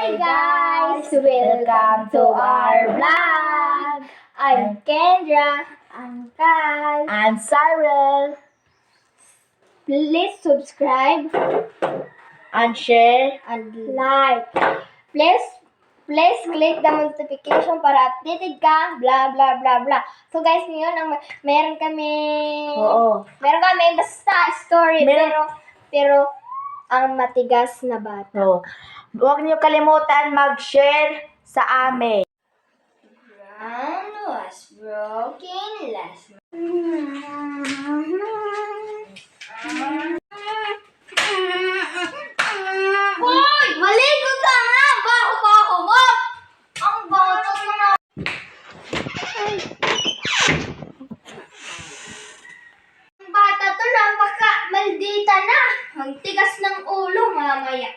Hi guys! Welcome to our vlog! I'm Kendra. I'm Kai. I'm Cyril. Please subscribe and share and like. Please click the notification para updated ka, blah blah blah blah. So guys, ngayon meron kami basta story pero ang matigas na bata. So, huwag niyo kalimutan mag-share sa amin. Ground was broken last Hoy! Maligo ka nga! Baho-baho mo! Ang baho mo na! Ang bata to lang baka maldita na! Ang tigas ng ulo mamaya.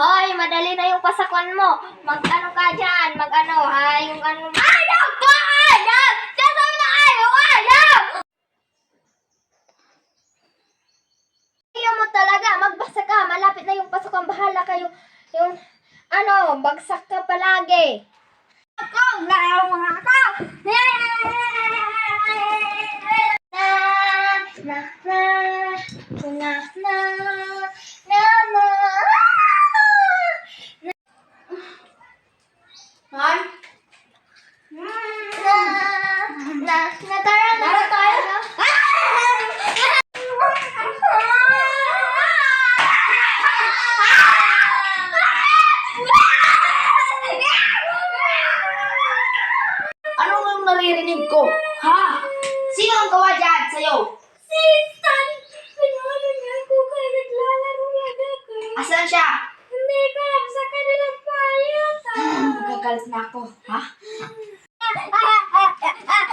Hoy, madali na yung pasakwan mo. Mag-ano ka dyan? Mag-ano, ha? Yung ano... Ayaw ka! Ayaw! Sasabi na ayaw! Ayaw! Ayaw mo talaga. Magbasa ka. Malapit na yung pasakwan. Bahala kayo. Yung... Ano, bagsak ka palagi. Ako! Ayaw mo nga ako! Natara tayo. Ano ang naririnig ko? Ha? Sino ang gawa dyan sa'yo? Si Stan! Pinalo niya ako kaya naglalaro yan ako. Asan siya? Hindi ko alam sa kanilang payat. Magagalit na ako. Ha?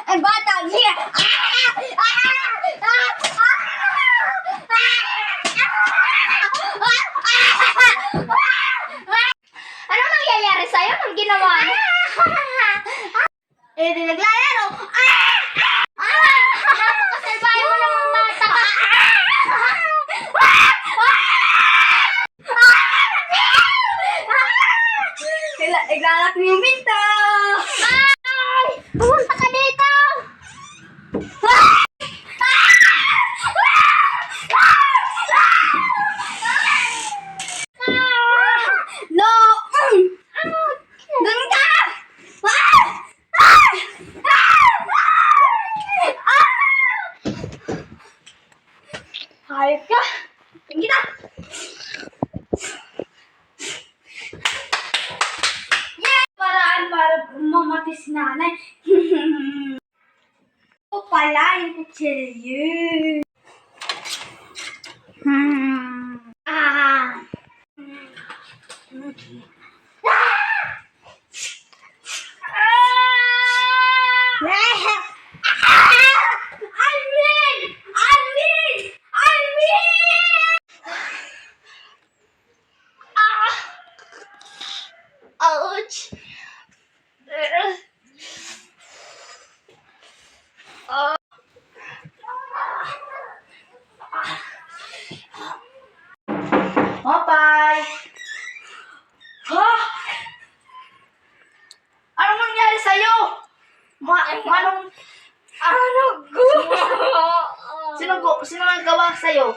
Ang bata niya! Ano nangyayari sa'yo? Anong ginawa mo? Eh, di naglalaro! Napakasalbahe mo namang bata! Igalak mo yung pinto! Ay! Pumunta ka dito! No! Doon ka! Hayop ka! Tingin na! Paraan para mamatis nanay. O pala yung kutsilyo. Ah. Ouch! Mapay! Ha? Anong nangyari sa'yo? Anong... Sino ang gawa sa'yo?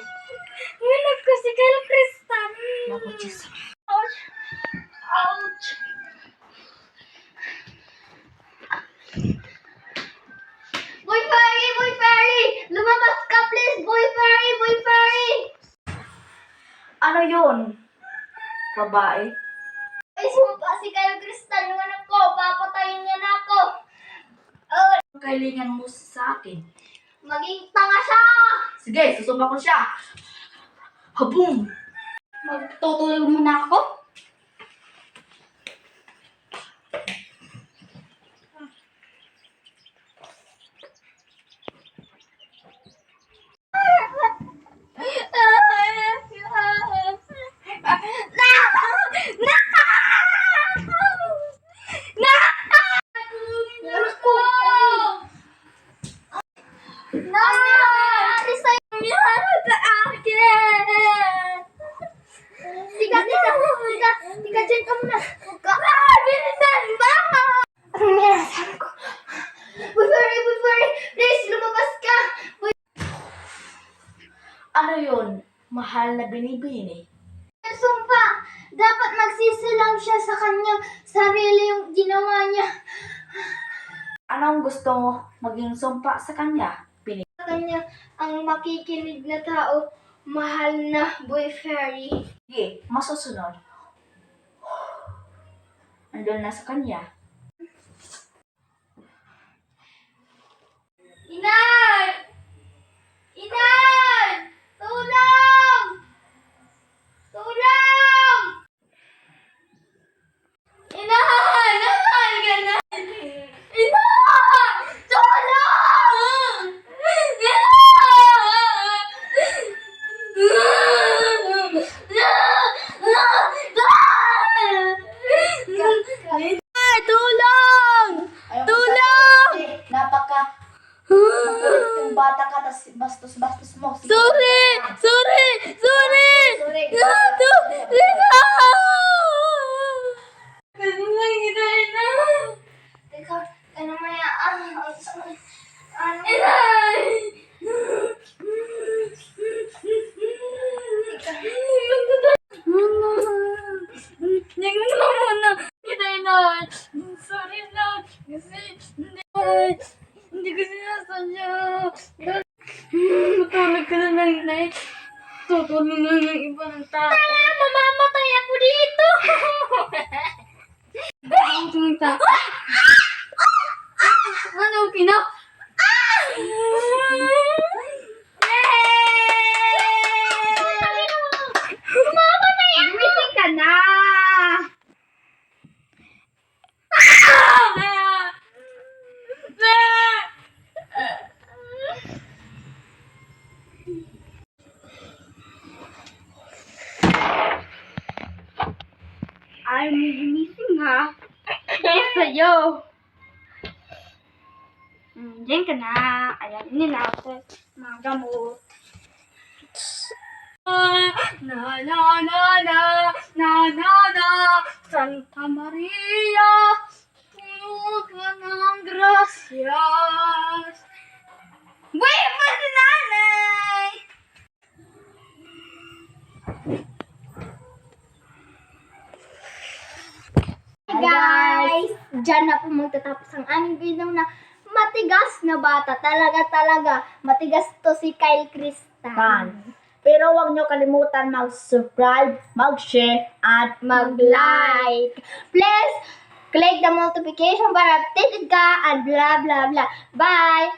Ngunag ko si Kyle Kristan. Naku, Diyos. Ouch! Ouch! Boy Fairy! Boy Fairy! Lumabas ka please! Boy Fairy! Boy Fairy! Ano yun? Babae? Ay, sumpa si Kyle Kristan. Yung anak ko, papatayin niya na ako. Ang kailangan mo sa akin. Maging tanga siya! Sige, susumpa ko siya. Habong! Magtutulog muna ako? Nangyari sa'yo yan sa akin! muna, dyan ka muna. Huwag ka. Bilisan ba? Anong meron? Sabi ko. Boy, please, lumabas ka. Boy, Ano yun? Mahal na binibini. sumpa. Dapat magsisilang siya sa kanyang sarili yung ginawa niya. Anong gusto mo maging sumpa sa kanya? Sa kanya, ang makikinig na tao, mahal na Boy Fairy. Sige, masusunod. Andun na sa kanya. Inay! Inay! Tulong! Tulong! Inay! Nasaan ka na? Inay! Tulong! Inay! Tulong! Ayaw ko Tulong! sa- Kasi napaka makulit yung bata ka, tas bastos-bastos mo. Sige. Sorry! Sorry! Sorry! Sorry. Gato! Rina! Ganun lang na. Teka, ano maya? Ang sakit. Ano? Inay! Hindi ko na muna. Inay! Sorry na. Kasi hindi ko sinasadya. Tutulog ka na lang, Inay. Tutulog na ng ibang tao. Tara, mamamatay ako dito. Tutulog tao. Ano, Pino? Mamamatay ako. Gising ka na. Ay, may gumising ha. Yes, sa'yo. Diyan ka na. Ayan, nila ako. Mga gamot. Na na na na na na na Santa Maria, puno ka ng gracias. Wait pa si nanay! Hey guys! Diyan na po magtatapos ang aming video na matigas na bata. Talaga. Matigas to si Kyle Kristan. Man. Pero huwag nyo kalimutan mag-subscribe, mag-share, at Mag-like. Please, click the notification para updated ka and blah blah blah. Bye!